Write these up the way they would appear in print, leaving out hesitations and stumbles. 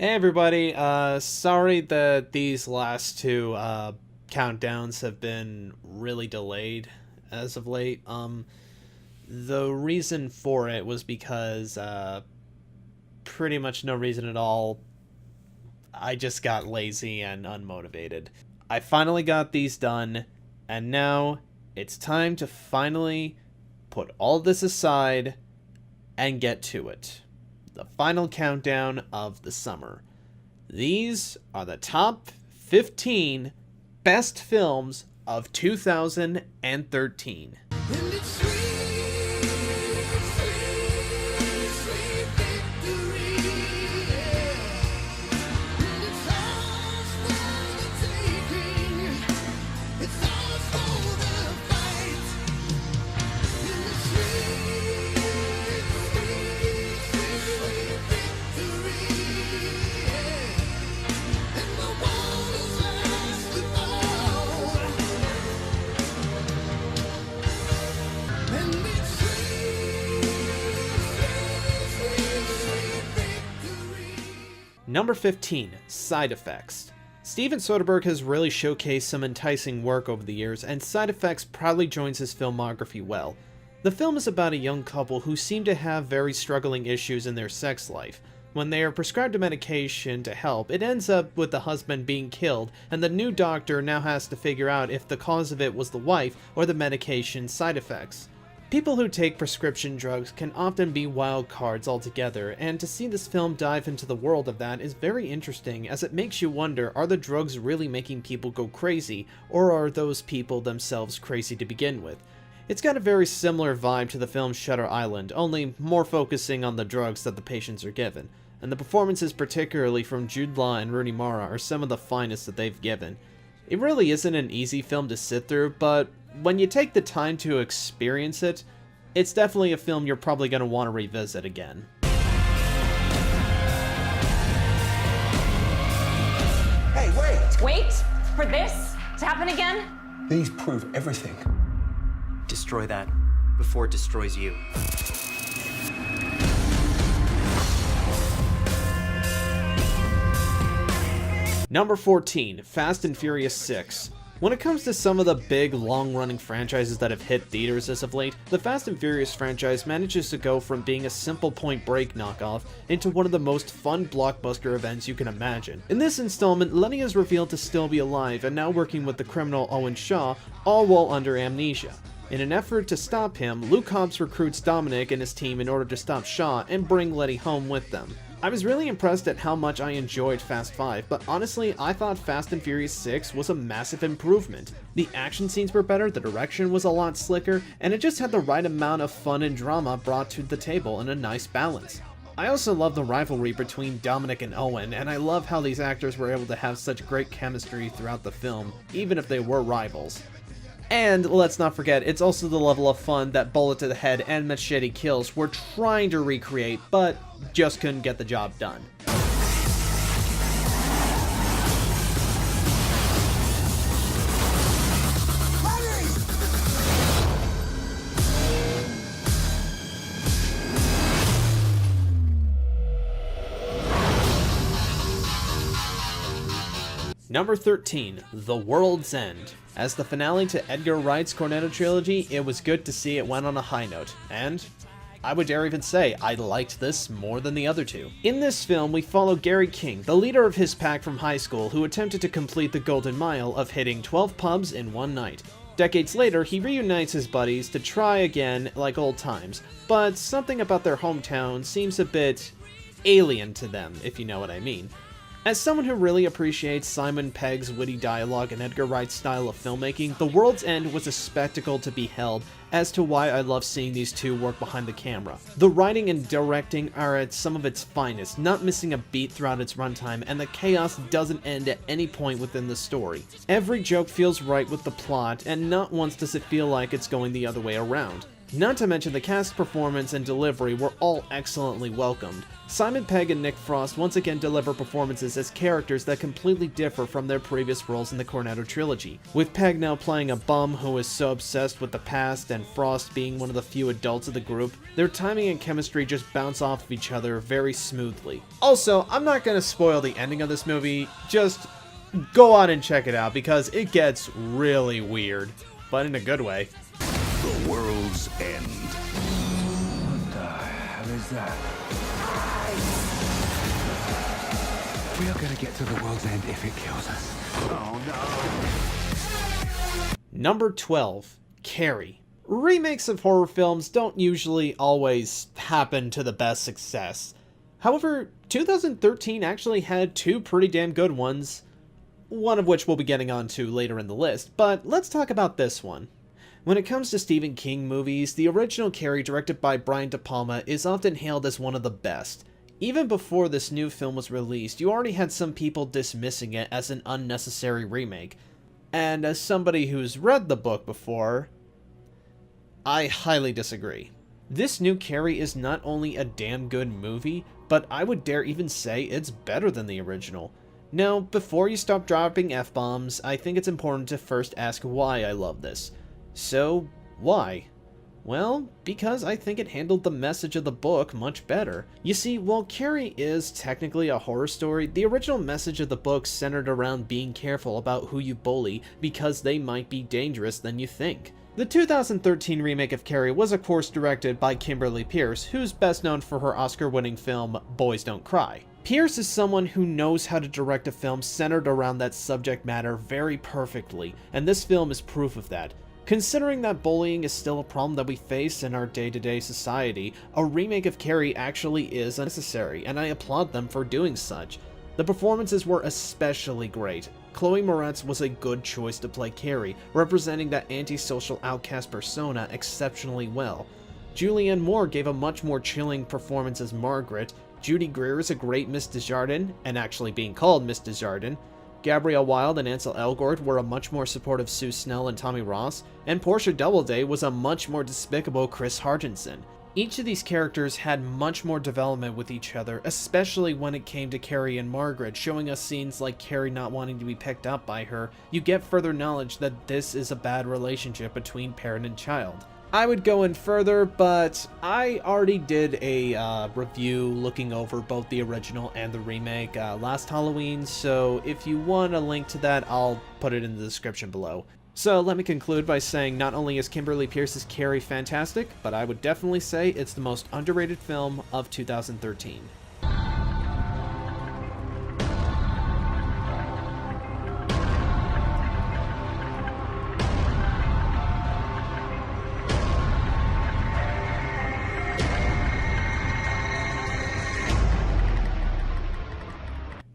Hey everybody, sorry that these last two countdowns have been really delayed as of late. The reason for it was because pretty much no reason at all. I just got lazy and unmotivated. I finally got these done, and now it's time to finally put all this aside and get to it. The final countdown of the summer. These are the top 15 best films of 2013. Number 15, Side Effects. Steven Soderbergh has really showcased some enticing work over the years, and Side Effects proudly joins his filmography well. The film is about a young couple who seem to have very struggling issues in their sex life. When they are prescribed a medication to help, it ends up with the husband being killed, and the new doctor now has to figure out if the cause of it was the wife or the medication's side effects. People who take prescription drugs can often be wild cards altogether, and to see this film dive into the world of that is very interesting, as it makes you wonder, are the drugs really making people go crazy, or are those people themselves crazy to begin with? It's got a very similar vibe to the film Shutter Island, only more focusing on the drugs that the patients are given, and the performances, particularly from Jude Law and Rooney Mara, are some of the finest that they've given. It really isn't an easy film to sit through, but when you take the time to experience it, it's definitely a film you're probably going to want to revisit again. Hey, wait! Wait for this to happen again? These prove everything. Destroy that before it destroys you. Number 14, Fast and Furious 6. When it comes to some of the big, long-running franchises that have hit theaters as of late, the Fast and Furious franchise manages to go from being a simple Point Break knockoff into one of the most fun blockbuster events you can imagine. In this installment, Lenny is revealed to still be alive and now working with the criminal Owen Shaw, all while under amnesia. In an effort to stop him, Luke Hobbs recruits Dominic and his team in order to stop Shaw and bring Letty home with them. I was really impressed at how much I enjoyed Fast 5, but honestly, I thought Fast and Furious 6 was a massive improvement. The action scenes were better, the direction was a lot slicker, and it just had the right amount of fun and drama brought to the table in a nice balance. I also love the rivalry between Dominic and Owen, and I love how these actors were able to have such great chemistry throughout the film, even if they were rivals. And let's not forget, it's also the level of fun that Bullet to the Head and Machete Kills were trying to recreate, but just couldn't get the job done. Number 13, The World's End. As the finale to Edgar Wright's Cornetto trilogy, it was good to see it went on a high note, and I would dare even say I liked this more than the other two. In this film, we follow Gary King, the leader of his pack from high school who attempted to complete the golden mile of hitting 12 pubs in one night. Decades later, he reunites his buddies to try again like old times, but something about their hometown seems a bit alien to them, if you know what I mean. As someone who really appreciates Simon Pegg's witty dialogue and Edgar Wright's style of filmmaking, The World's End was a spectacle to behold as to why I love seeing these two work behind the camera. The writing and directing are at some of its finest, not missing a beat throughout its runtime, and the chaos doesn't end at any point within the story. Every joke feels right with the plot, and not once does it feel like it's going the other way around. Not to mention the cast performance and delivery were all excellently welcomed. Simon Pegg and Nick Frost once again deliver performances as characters that completely differ from their previous roles in the Cornetto trilogy, with Pegg now playing a bum who is so obsessed with the past and Frost being one of the few adults of the group. Their timing and chemistry just bounce off of each other very smoothly. Also, I'm not going to spoil the ending of this movie, just go on and check it out because it gets really weird, but in a good way. The world's end. What the hell is that? We are gonna get to the world's end if it kills us. Oh no. Number 12. Carrie. Remakes of horror films don't usually always happen to the best success. However, 2013 actually had two pretty damn good ones, one of which we'll be getting onto later in the list, but let's talk about this one. When it comes to Stephen King movies, the original Carrie, directed by Brian De Palma, is often hailed as one of the best. Even before this new film was released, you already had some people dismissing it as an unnecessary remake. And as somebody who's read the book before, I highly disagree. This new Carrie is not only a damn good movie, but I would dare even say it's better than the original. Now, before you stop dropping F-bombs, I think it's important to first ask why I love this. So, why? Well, because I think it handled the message of the book much better. You see, while Carrie is technically a horror story, the original message of the book centered around being careful about who you bully because they might be dangerous than you think. The 2013 remake of Carrie was of course directed by Kimberly Peirce, who's best known for her Oscar-winning film Boys Don't Cry. Peirce is someone who knows how to direct a film centered around that subject matter very perfectly, and this film is proof of that. Considering that bullying is still a problem that we face in our day-to-day society, a remake of Carrie actually is unnecessary, and I applaud them for doing such. The performances were especially great. Chloe Moretz was a good choice to play Carrie, representing that antisocial outcast persona exceptionally well. Julianne Moore gave a much more chilling performance as Margaret. Judy Greer is a great Miss Desjardins, and actually being called Miss Desjardins. Gabrielle Wilde and Ansel Elgort were a much more supportive Sue Snell and Tommy Ross, and Portia Doubleday was a much more despicable Chris Hargensen. Each of these characters had much more development with each other, especially when it came to Carrie and Margaret, showing us scenes like Carrie not wanting to be picked up by her. You get further knowledge that this is a bad relationship between parent and child. I would go in further, but I already did a review looking over both the original and the remake last Halloween, so if you want a link to that, I'll put it in the description below. So let me conclude by saying not only is Kimberly Peirce's Carrie fantastic, but I would definitely say it's the most underrated film of 2013.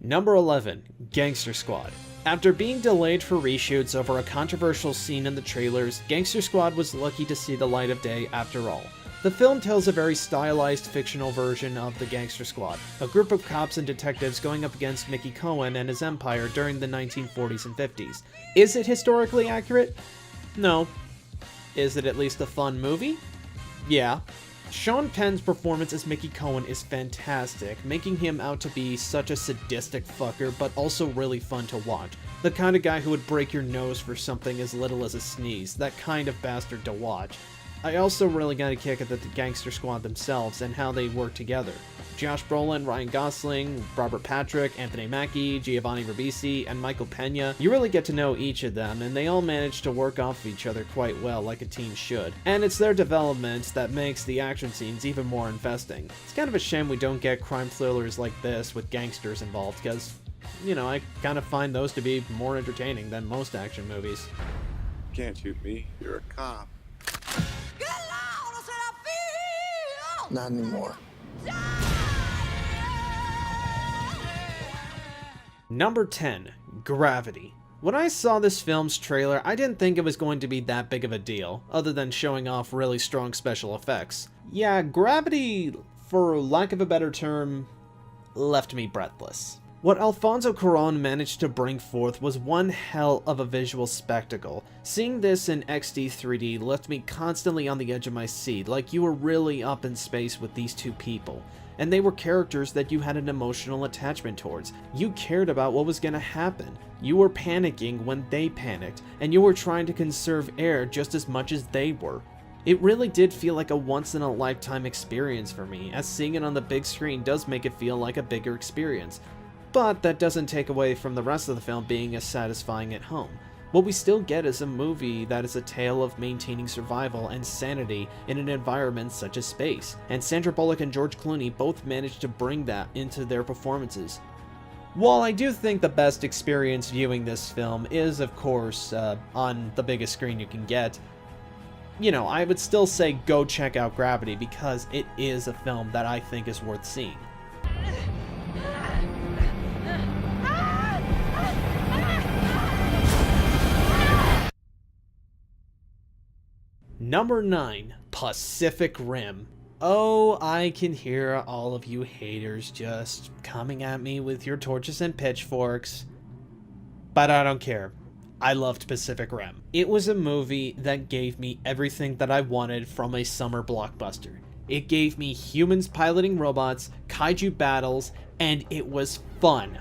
Number 11. Gangster Squad. After being delayed for reshoots over a controversial scene in the trailers, Gangster Squad was lucky to see the light of day after all. The film tells a very stylized fictional version of the Gangster Squad, a group of cops and detectives going up against Mickey Cohen and his empire during the 1940s and 50s. Is it historically accurate? No. Is it at least a fun movie? Yeah. Sean Penn's performance as Mickey Cohen is fantastic, making him out to be such a sadistic fucker, but also really fun to watch. The kind of guy who would break your nose for something as little as a sneeze, that kind of bastard to watch. I also really got a kick at the Gangster Squad themselves and how they work together. Josh Brolin, Ryan Gosling, Robert Patrick, Anthony Mackie, Giovanni Ribisi, and Michael Pena. You really get to know each of them, and they all manage to work off of each other quite well, like a team should. And it's their development that makes the action scenes even more investing. It's kind of a shame we don't get crime thrillers like this with gangsters involved, because, you know, I kind of find those to be more entertaining than most action movies. Can't shoot me. You're a cop. Not anymore. Number 10. Gravity. When I saw this film's trailer, I didn't think it was going to be that big of a deal, other than showing off really strong special effects. Yeah, Gravity, for lack of a better term, left me breathless. What Alfonso Cuarón managed to bring forth was one hell of a visual spectacle. Seeing this in XD 3D left me constantly on the edge of my seat, like you were really up in space with these two people. And they were characters that you had an emotional attachment towards. You cared about what was gonna happen. You were panicking when they panicked, and you were trying to conserve air just as much as they were. It really did feel like a once-in-a-lifetime experience for me, as seeing it on the big screen does make it feel like a bigger experience. But that doesn't take away from the rest of the film being as satisfying at home. What we still get is a movie that is a tale of maintaining survival and sanity in an environment such as space, and Sandra Bullock and George Clooney both managed to bring that into their performances. While I do think the best experience viewing this film is, of course, on the biggest screen you can get, you know, I would still say go check out Gravity because it is a film that I think is worth seeing. Number 9, Pacific Rim. Oh, I can hear all of you haters just coming at me with your torches and pitchforks. But I don't care. I loved Pacific Rim. It was a movie that gave me everything that I wanted from a summer blockbuster. It gave me humans piloting robots, kaiju battles, and it was fun.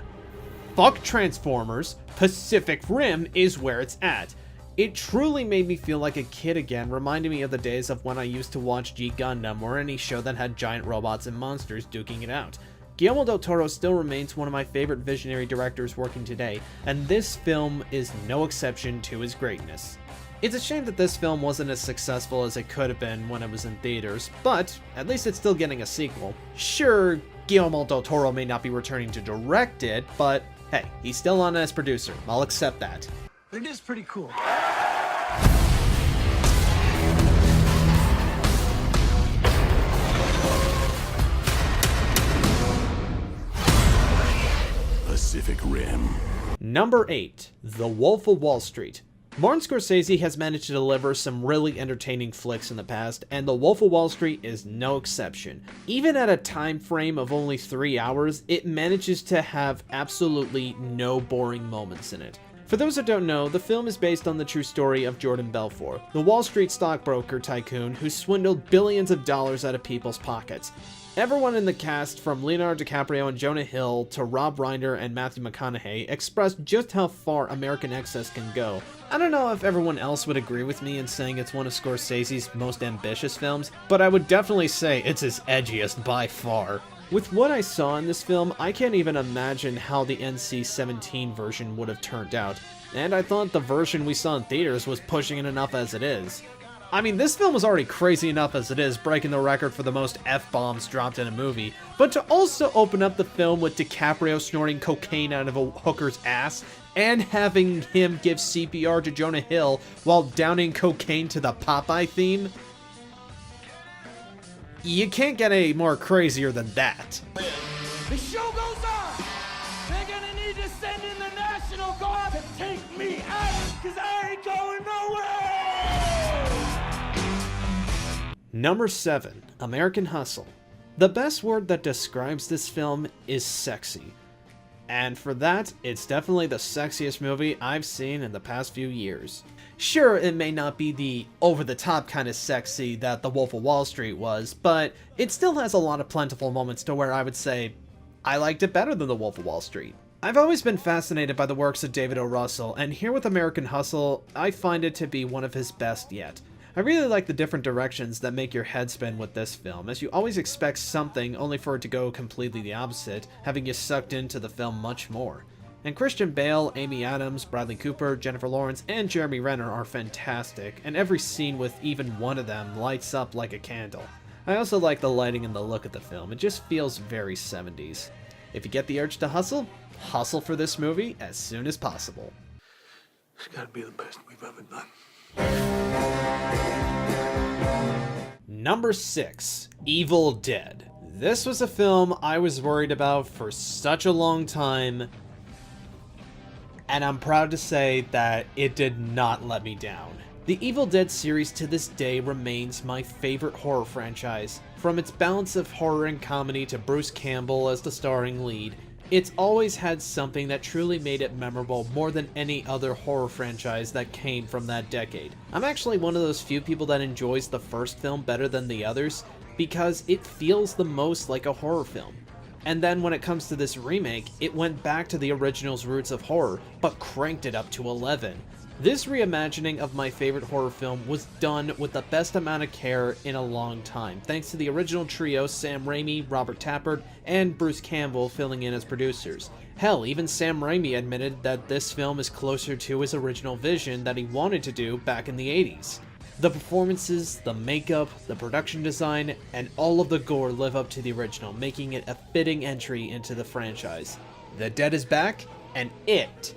Fuck Transformers, Pacific Rim is where it's at. It truly made me feel like a kid again, reminding me of the days of when I used to watch G Gundam or any show that had giant robots and monsters duking it out. Guillermo del Toro still remains one of my favorite visionary directors working today, and this film is no exception to his greatness. It's a shame that this film wasn't as successful as it could have been when it was in theaters, but at least it's still getting a sequel. Sure, Guillermo del Toro may not be returning to direct it, but hey, he's still on as producer. I'll accept that. It is pretty cool. Pacific Rim. Number 8, The Wolf of Wall Street. Martin Scorsese has managed to deliver some really entertaining flicks in the past, and The Wolf of Wall Street is no exception. Even at a time frame of only 3 hours, it manages to have absolutely no boring moments in it. For those that don't know, the film is based on the true story of Jordan Belfort, the Wall Street stockbroker tycoon who swindled billions of dollars out of people's pockets. Everyone in the cast, from Leonardo DiCaprio and Jonah Hill to Rob Reiner and Matthew McConaughey, expressed just how far American excess can go. I don't know if everyone else would agree with me in saying it's one of Scorsese's most ambitious films, but I would definitely say it's his edgiest by far. With what I saw in this film, I can't even imagine how the NC-17 version would have turned out, and I thought the version we saw in theaters was pushing it enough as it is. I mean, this film was already crazy enough as it is, breaking the record for the most F-bombs dropped in a movie, but to also open up the film with DiCaprio snorting cocaine out of a hooker's ass, and having him give CPR to Jonah Hill while downing cocaine to the Popeye theme, you can't get any more crazier than that. The show goes on. They're gonna need to send in the National Guard to take me out, cause I ain't going nowhere. Number 7, American Hustle. The best word that describes this film is sexy. And for that, it's definitely the sexiest movie I've seen in the past few years. Sure, it may not be the over-the-top kind of sexy that The Wolf of Wall Street was, but it still has a lot of plentiful moments to where I would say, I liked it better than The Wolf of Wall Street. I've always been fascinated by the works of David O. Russell, and here with American Hustle, I find it to be one of his best yet. I really like the different directions that make your head spin with this film, as you always expect something only for it to go completely the opposite, having you sucked into the film much more. And Christian Bale, Amy Adams, Bradley Cooper, Jennifer Lawrence, and Jeremy Renner are fantastic, and every scene with even one of them lights up like a candle. I also like the lighting and the look of the film, it just feels very 70s. If you get the urge to hustle, hustle for this movie as soon as possible. It's gotta be the best we've ever done. Number 6, Evil Dead. This was a film I was worried about for such a long time, and I'm proud to say that it did not let me down. The Evil Dead series to this day remains my favorite horror franchise. From its balance of horror and comedy to Bruce Campbell as the starring lead, It's always had something that truly made it memorable more than any other horror franchise that came from that decade. I'm actually one of those few people that enjoys the first film better than the others, because it feels the most like a horror film. And then when it comes to this remake, it went back to the original's roots of horror, but cranked it up to 11. This reimagining of my favorite horror film was done with the best amount of care in a long time, thanks to the original trio Sam Raimi, Robert Tappert, and Bruce Campbell filling in as producers. Hell, even Sam Raimi admitted that this film is closer to his original vision that he wanted to do back in the 80s. The performances, the makeup, the production design, and all of the gore live up to the original, making it a fitting entry into the franchise. The Dead is back, and it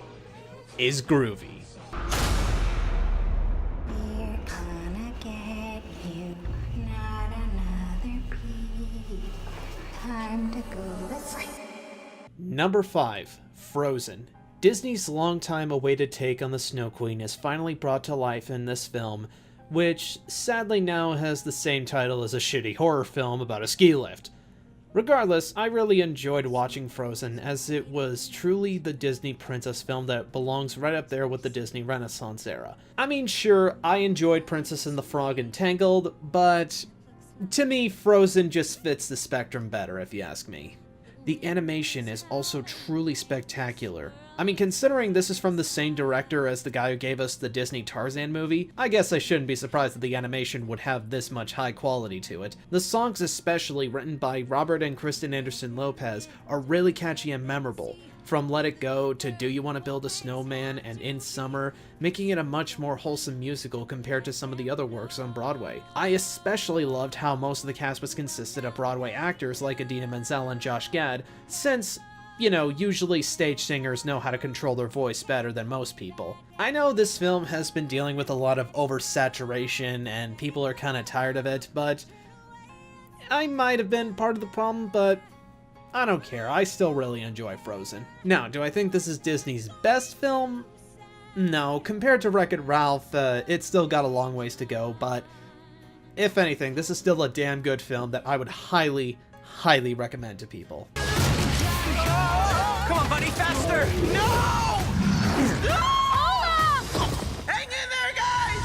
is groovy. We're gonna get you, not another beat. Time to go to sleep. Number 5. Frozen. Disney's long-time awaited take on the Snow Queen is finally brought to life in this film, which sadly now has the same title as a shitty horror film about a ski lift. Regardless, I really enjoyed watching Frozen, as it was truly the Disney princess film that belongs right up there with the Disney Renaissance era. I mean, sure, I enjoyed Princess and the Frog and Tangled, but to me, Frozen just fits the spectrum better, if you ask me. The animation is also truly spectacular. I mean, considering this is from the same director as the guy who gave us the Disney Tarzan movie, I guess I shouldn't be surprised that the animation would have this much high quality to it. The songs, especially written by Robert and Kristen Anderson Lopez, are really catchy and memorable. From Let It Go to Do You Want to Build a Snowman and In Summer, making it a much more wholesome musical compared to some of the other works on Broadway. I especially loved how most of the cast was consisted of Broadway actors like Idina Menzel and Josh Gad, since, you know, usually stage singers know how to control their voice better than most people. I know this film has been dealing with a lot of oversaturation and people are kind of tired of it, but I might have been part of the problem, but I don't care. I still really enjoy Frozen. Now, do I think this is Disney's best film? No, compared to Wreck-It Ralph, it's still got a long ways to go, but if anything, this is still a damn good film that I would highly, highly recommend to people. Come on, buddy, faster! No! Hang in there, guys!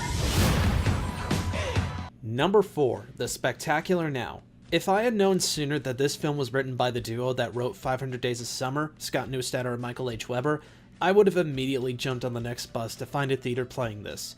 Number 4, The Spectacular Now. If I had known sooner that this film was written by the duo that wrote 500 Days of Summer, Scott Neustadter and Michael H. Weber, I would have immediately jumped on the next bus to find a theater playing this.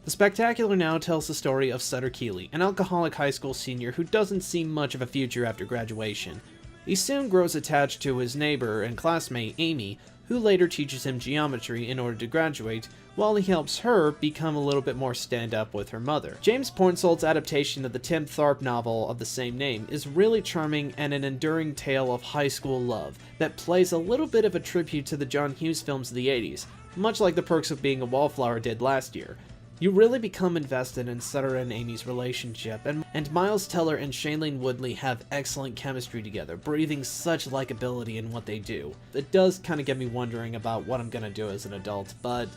The Spectacular Now tells the story of Sutter Keeley, an alcoholic high school senior who doesn't see much of a future after graduation. He soon grows attached to his neighbor and classmate, Amy, who later teaches him geometry in order to graduate, while he helps her become a little bit more stand-up with her mother. James Pornsold's adaptation of the Tim Tharp novel of the same name is really charming and an enduring tale of high school love that plays a little bit of a tribute to the John Hughes films of the 80s, much like The Perks of Being a Wallflower did last year. You really become invested in Sutter and Amy's relationship, and Miles Teller and Shailene Woodley have excellent chemistry together, breathing such likability in what they do. It does kind of get me wondering about what I'm gonna do as an adult, but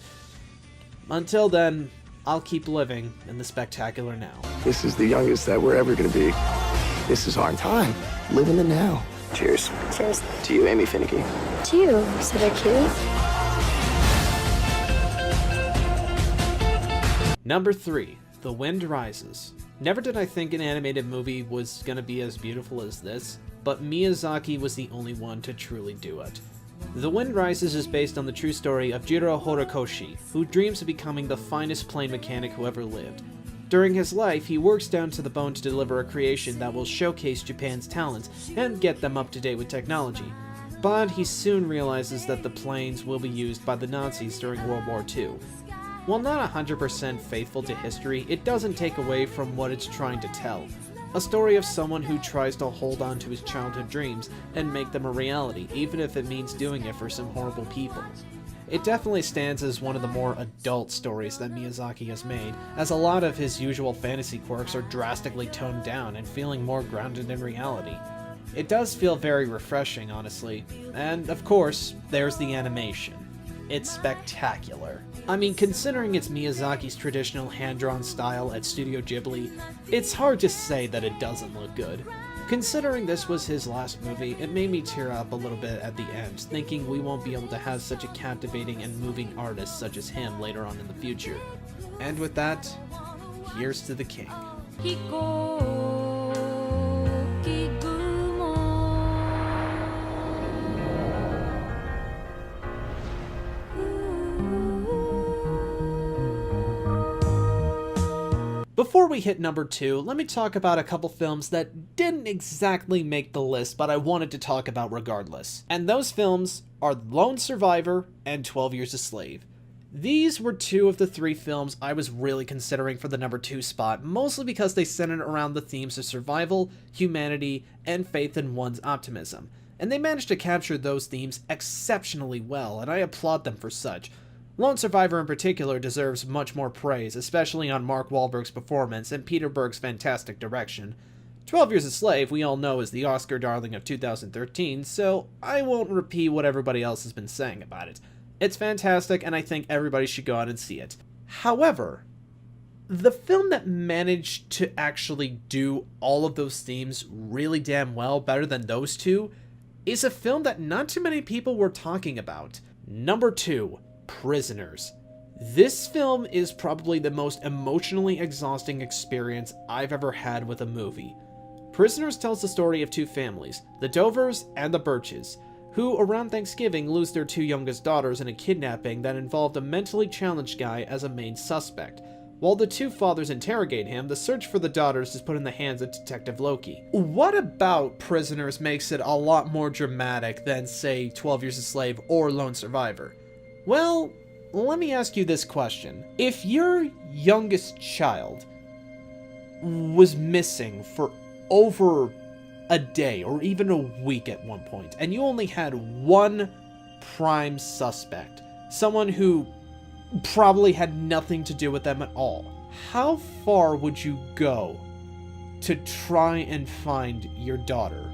until then, I'll keep living in the spectacular now. This is the youngest that we're ever gonna be. This is our time. Live in the now. Cheers. Cheers. To you, Amy Finicky. To you, Sutter Keeley. Number 3, The Wind Rises. Never did I think an animated movie was gonna be as beautiful as this, but Miyazaki was the only one to truly do it. The Wind Rises is based on the true story of Jiro Horikoshi, who dreams of becoming the finest plane mechanic who ever lived. During his life, he works down to the bone to deliver a creation that will showcase Japan's talents and get them up to date with technology. But he soon realizes that the planes will be used by the Nazis during World War II. While not 100% faithful to history, it doesn't take away from what it's trying to tell. A story of someone who tries to hold on to his childhood dreams and make them a reality, even if it means doing it for some horrible people. It definitely stands as one of the more adult stories that Miyazaki has made, as a lot of his usual fantasy quirks are drastically toned down and feeling more grounded in reality. It does feel very refreshing, honestly, and of course, there's the animation. It's spectacular. I mean, considering it's Miyazaki's traditional hand-drawn style at Studio Ghibli, it's hard to say that it doesn't look good. Considering this was his last movie, it made me tear up a little bit at the end, thinking we won't be able to have such a captivating and moving artist such as him later on in the future. And with that, here's to the king. Before we hit number 2, let me talk about a couple films that didn't exactly make the list, but I wanted to talk about regardless. And those films are Lone Survivor and 12 Years a Slave. These were 2 of the 3 films I was really considering for the number 2 spot, mostly because they centered around the themes of survival, humanity, and faith in one's optimism. And they managed to capture those themes exceptionally well, and I applaud them for such. Lone Survivor in particular deserves much more praise, especially on Mark Wahlberg's performance and Peter Berg's fantastic direction. 12 Years a Slave, we all know, is the Oscar darling of 2013, so I won't repeat what everybody else has been saying about it. It's fantastic, and I think everybody should go out and see it. However, the film that managed to actually do all of those themes really damn well, better than those 2, is a film that not too many people were talking about. Number 2. Prisoners. This film is probably the most emotionally exhausting experience I've ever had with a movie. Prisoners tells the story of 2 families, the Dovers and the Birches, who around Thanksgiving lose their 2 youngest daughters in a kidnapping that involved a mentally challenged guy as a main suspect. While the 2 fathers interrogate him, the search for the daughters is put in the hands of Detective Loki. What about Prisoners makes it a lot more dramatic than, say, 12 Years a Slave or Lone Survivor? Well, let me ask you this question. If your youngest child was missing for over a day or even a week at one point, and you only had one prime suspect, someone who probably had nothing to do with them at all, how far would you go to try and find your daughter?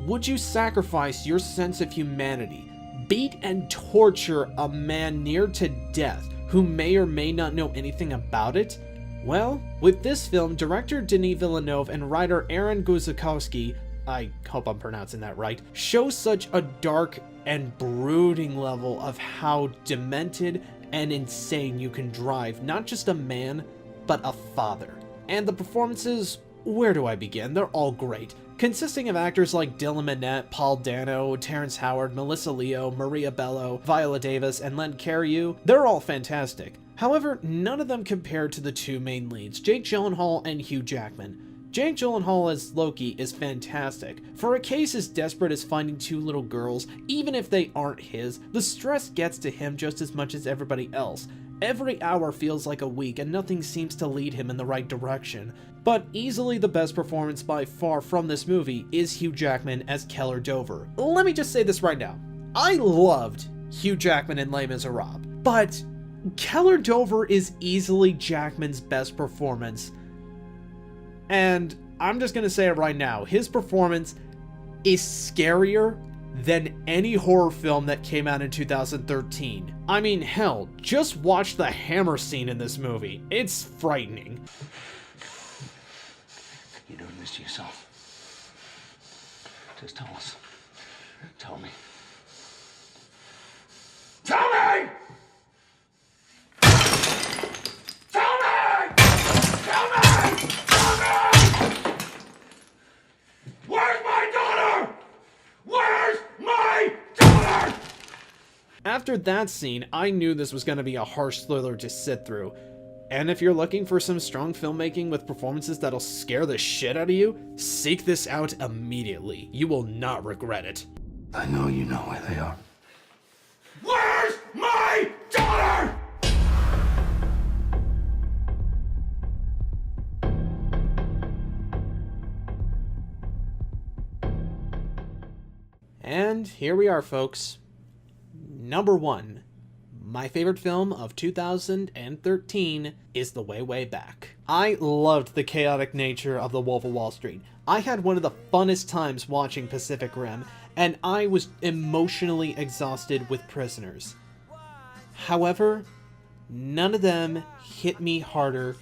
Would you sacrifice your sense of humanity, beat and torture a man near to death who may or may not know anything about it? Well, with this film, director Denis Villeneuve and writer Aaron Guzikowski, I hope I'm pronouncing that right, show such a dark and brooding level of how demented and insane you can drive not just a man, but a father. And the performances, where do I begin? They're all great. Consisting of actors like Dylan Minnette, Paul Dano, Terrence Howard, Melissa Leo, Maria Bello, Viola Davis, and Len Cariou, they're all fantastic. However, none of them compare to the 2 main leads, Jake Gyllenhaal and Hugh Jackman. Jake Gyllenhaal as Loki is fantastic. For a case as desperate as finding 2 little girls, even if they aren't his, the stress gets to him just as much as everybody else. Every hour feels like a week and nothing seems to lead him in the right direction. But easily the best performance by far from this movie is Hugh Jackman as Keller Dover. Let me just say this right now. I loved Hugh Jackman in Les Miserables, but Keller Dover is easily Jackman's best performance. And I'm just gonna say it right now, his performance is scarier than any horror film that came out in 2013. I mean, hell, just watch the hammer scene in this movie. It's frightening. You're doing this to yourself. Just tell us. Tell me. Tell me! Tell me! Tell me! Tell me! Where's my daughter? Where's my daughter? After that scene, I knew this was going to be a harsh thriller to sit through. And if you're looking for some strong filmmaking with performances that'll scare the shit out of you, seek this out immediately. You will not regret it. I know you know where they are. Where's my daughter? And here we are, folks. Number 1. My favorite film of 2013 is The Way, Way Back. I loved the chaotic nature of The Wolf of Wall Street. I had one of the funnest times watching Pacific Rim, and I was emotionally exhausted with Prisoners. However, none of them hit me harder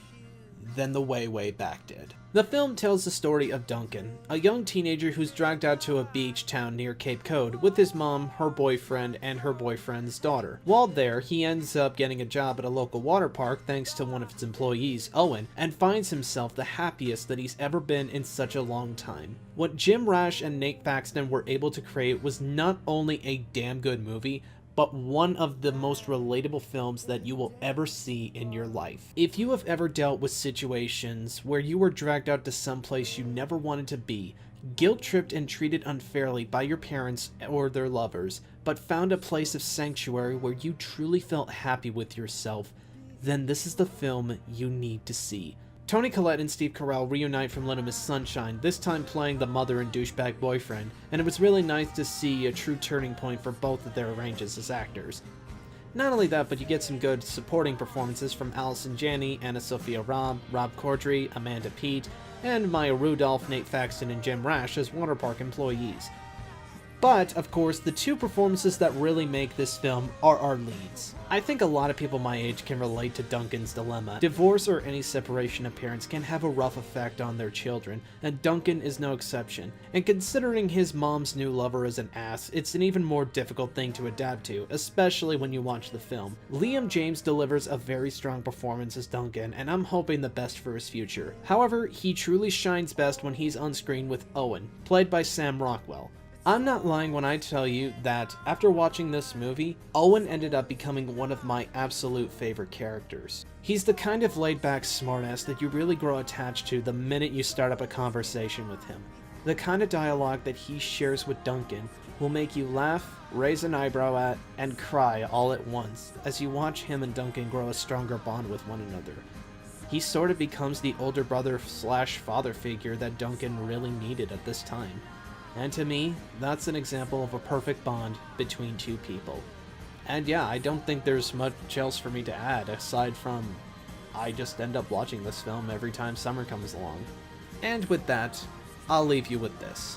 than The Way, Way Back did. The film tells the story of Duncan, a young teenager who's dragged out to a beach town near Cape Cod with his mom, her boyfriend, and her boyfriend's daughter. While there, he ends up getting a job at a local water park thanks to one of its employees, Owen, and finds himself the happiest that he's ever been in such a long time. What Jim Rash and Nate Faxon were able to create was not only a damn good movie, but one of the most relatable films that you will ever see in your life. If you have ever dealt with situations where you were dragged out to some place you never wanted to be, guilt-tripped and treated unfairly by your parents or their lovers, but found a place of sanctuary where you truly felt happy with yourself, then this is the film you need to see. Toni Collette and Steve Carell reunite from Little Miss Sunshine, this time playing the mother and douchebag boyfriend, and it was really nice to see a true turning point for both of their ranges as actors. Not only that, but you get some good supporting performances from Allison Janney, Anna Sophia Robb, Rob Corddry, Amanda Peet, and Maya Rudolph, Nate Faxon, and Jim Rash as water park employees. But, of course, the two performances that really make this film are our leads. I think a lot of people my age can relate to Duncan's dilemma. Divorce or any separation of parents can have a rough effect on their children, and Duncan is no exception. And considering his mom's new lover is an ass, it's an even more difficult thing to adapt to, especially when you watch the film. Liam James delivers a very strong performance as Duncan, and I'm hoping the best for his future. However, he truly shines best when he's on screen with Owen, played by Sam Rockwell. I'm not lying when I tell you that, after watching this movie, Owen ended up becoming one of my absolute favorite characters. He's the kind of laid-back smartass that you really grow attached to the minute you start up a conversation with him. The kind of dialogue that he shares with Duncan will make you laugh, raise an eyebrow at, and cry all at once as you watch him and Duncan grow a stronger bond with one another. He sort of becomes the older brother/father figure that Duncan really needed at this time. And to me, that's an example of a perfect bond between two people. And yeah, I don't think there's much else for me to add, aside from I just end up watching this film every time summer comes along. And with that, I'll leave you with this.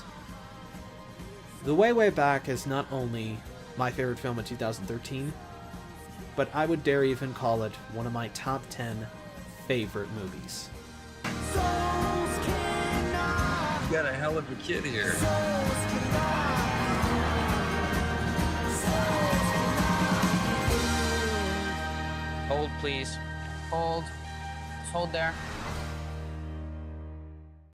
The Way, Way Back is not only my favorite film of 2013, but I would dare even call it one of my top 10 favorite movies. You got a hell of a kid here. Hold, please. Hold. Just hold there.